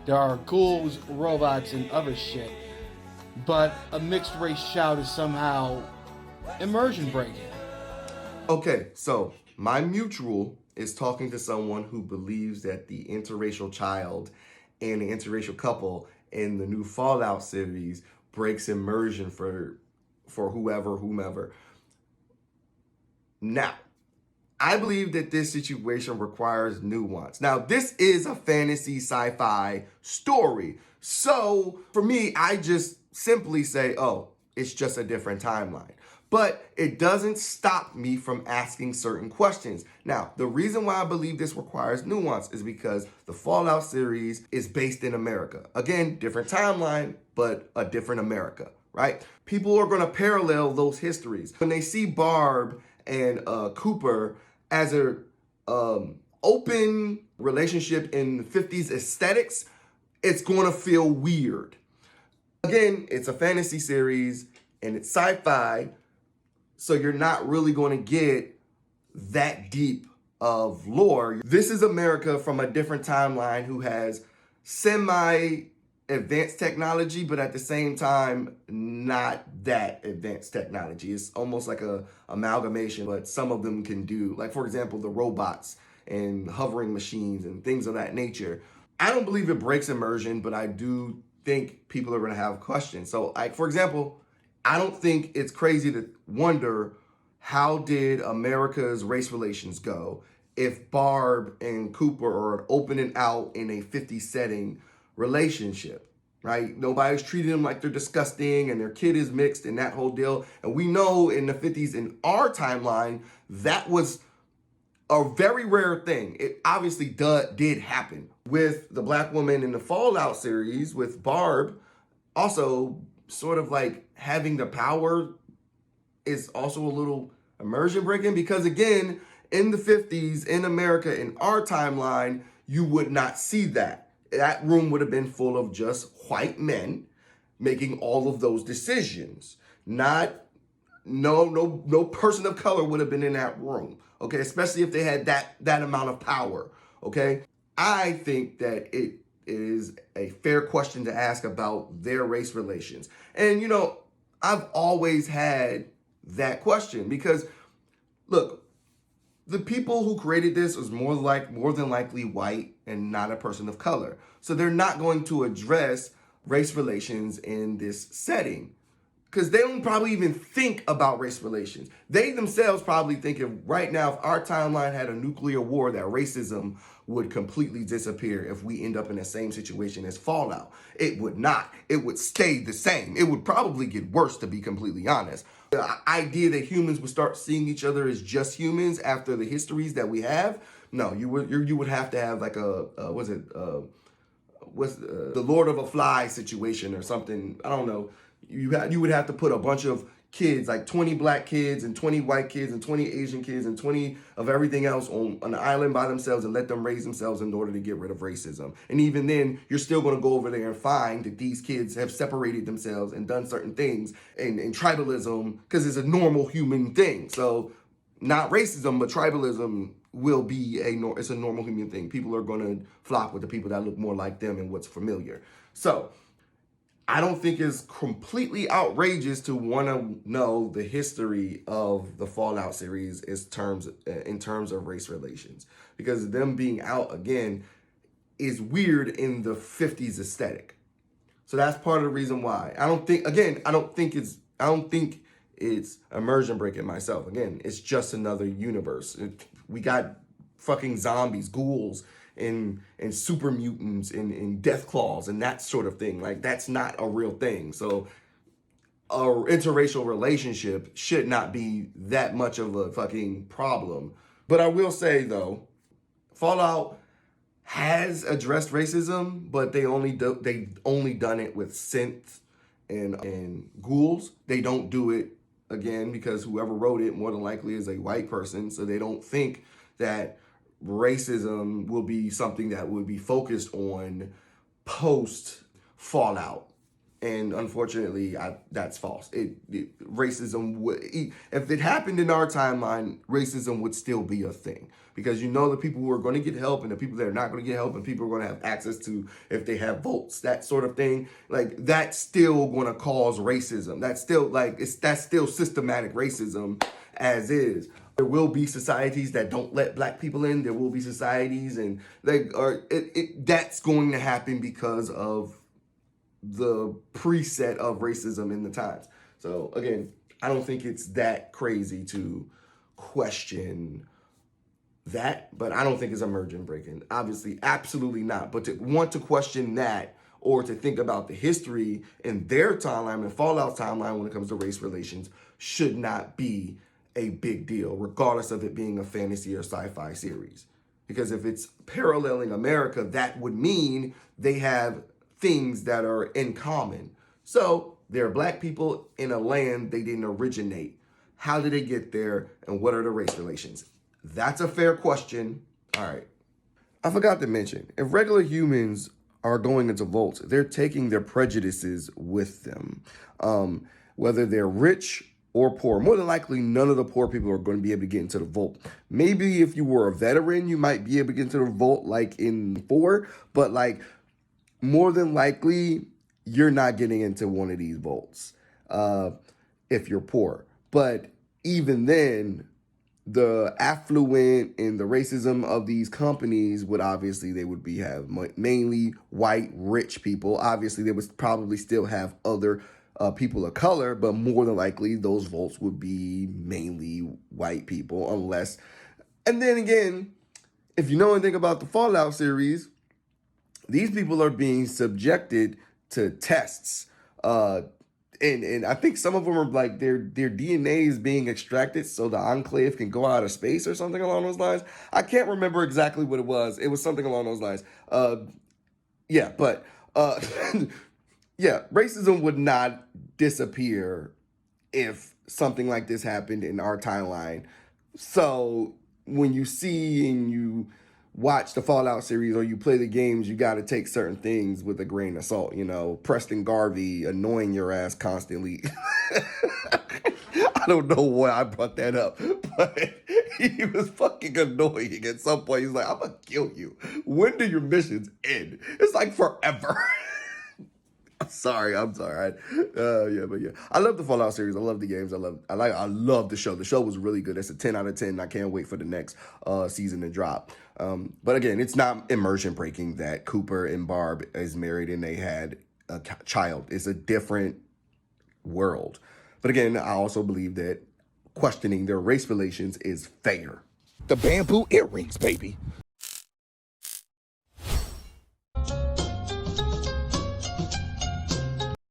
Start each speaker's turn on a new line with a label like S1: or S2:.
S1: there are ghouls, robots, and other shit. But a mixed race child is somehow immersion breaking.
S2: Okay, so my mutual is talking to someone who believes that the interracial child and the interracial couple in the new Fallout series breaks immersion for whomever. Now, I believe that this situation requires nuance. Now, this is a fantasy sci-fi story. So for me, I just simply say, oh, it's just a different timeline. But it doesn't stop me from asking certain questions. Now, the reason why I believe this requires nuance is because the Fallout series is based in America. Again, different timeline, but a different America, right? People are going to parallel those histories. When they see Barb and Cooper as a open relationship in the 50s aesthetics, it's going to feel weird. Again, it's a fantasy series and it's sci-fi, so you're not really going to get that deep of lore. This is America from a different timeline who has semi-advanced technology, but at the same time, not that advanced technology. It's almost like a amalgamation, but some of them can do, like for example, the robots and hovering machines and things of that nature. I don't believe it breaks immersion, but I do think people are going to have questions. So like, for example, I don't think it's crazy to wonder how did America's race relations go if Barb and Cooper are an open and out in a 50 setting relationship, right? Nobody's treating them like they're disgusting and their kid is mixed and that whole deal. And we know in the 50s in our timeline, that was a very rare thing. It obviously did happen. With the black woman in the Fallout series, with Barb, also sort of like having the power is also a little immersion breaking because again, in the 50s, in America, in our timeline, you would not see that. That room would have been full of just white men making all of those decisions. No person of color would have been in that room. Okay, especially if they had that amount of power. Okay, I think that it is a fair question to ask about their race relations. And you know, I've always had that question because look, the people who created this was more than likely white and not a person of color. So they're not going to address race relations in this setting because they don't probably even think about race relations. They themselves probably think if right now, if our timeline had a nuclear war, that racism would completely disappear if we end up in the same situation as Fallout. It would not. It would stay the same. It would probably get worse, to be completely honest. The idea that humans would start seeing each other as just humans after the histories that we have, no, you would have to have like the Lord of a Fly situation or something. I don't know. You would have to put a bunch of kids, like 20 black kids and 20 white kids and 20 Asian kids and 20 of everything else on an island by themselves and let them raise themselves in order to get rid of racism. And even then, you're still going to go over there and find that these kids have separated themselves and done certain things and tribalism, because it's a normal human thing. So not racism, but tribalism will be it's a normal human thing. People are going to flock with the people that look more like them and what's familiar. So I don't think it's completely outrageous to want to know the history of the Fallout series in terms of race relations, because them being out again is weird in the 50s aesthetic. So that's part of the reason why. I don't think it's immersion breaking myself. Again, it's just another universe. We got fucking zombies, ghouls, and super mutants and death claws and that sort of thing. Like, that's not a real thing. So a interracial relationship should not be that much of a fucking problem. But I will say though, Fallout has addressed racism, but they only done it with synths and ghouls. They don't do it again because whoever wrote it more than likely is a white person, so they don't think that racism will be something that would be focused on post Fallout. And unfortunately, that's false. Racism would, if it happened in our timeline, racism would still be a thing, because you know the people who are going to get help and the people that are not going to get help, and people are going to have access to, if they have votes, that sort of thing. Like, that's still going to cause racism. That's still that's still systematic racism as is. There will be societies that don't let black people in. There will be societies, and that's going to happen because of the preset of racism in the times. So again, I don't think it's that crazy to question that, but I don't think it's immersion breaking. Obviously, absolutely not. But to want to question that, or to think about the history in their timeline and Fallout's timeline when it comes to race relations, should not be a big deal, regardless of it being a fantasy or sci-fi series. Because if it's paralleling America, that would mean they have things that are in common. So there are black people in a land they didn't originate. How did they get there, and what are the race relations? That's a fair question. All right. I forgot to mention, if regular humans are going into votes, they're taking their prejudices with them. Whether they're rich or poor. More than likely, none of the poor people are going to be able to get into the vote. Maybe if you were a veteran, you might be able to get into the vote like in 4, but like, more than likely, you're not getting into one of these votes if you're poor. But even then, the affluent and the racism of these companies would obviously, they would have mainly white, rich people. Obviously, they would probably still have other people of color, but more than likely, those votes would be mainly white people, unless... And then again, if you know anything about the Fallout series, these people are being subjected to tests. And I think some of them are like their DNA is being extracted so the Enclave can go out of space or something along those lines. I can't remember exactly what it was. It was something along those lines. Yeah, racism would not disappear if something like this happened in our timeline. So when you see and you watch the Fallout series or you play the games, you got to take certain things with a grain of salt. You know, Preston Garvey annoying your ass constantly. I don't know why I brought that up, but he was fucking annoying at some point. He's like, I'm going to kill you. When do your missions end? It's like forever. I'm sorry. But yeah, I love the Fallout series. I love the games. I love the show. The show was really good. It's a 10 out of 10. I can't wait for the next season to drop. But again, it's not immersion breaking that Cooper and Barb is married and they had a child. It's a different world. But again, I also believe that questioning their race relations is fair.
S3: The bamboo earrings, baby.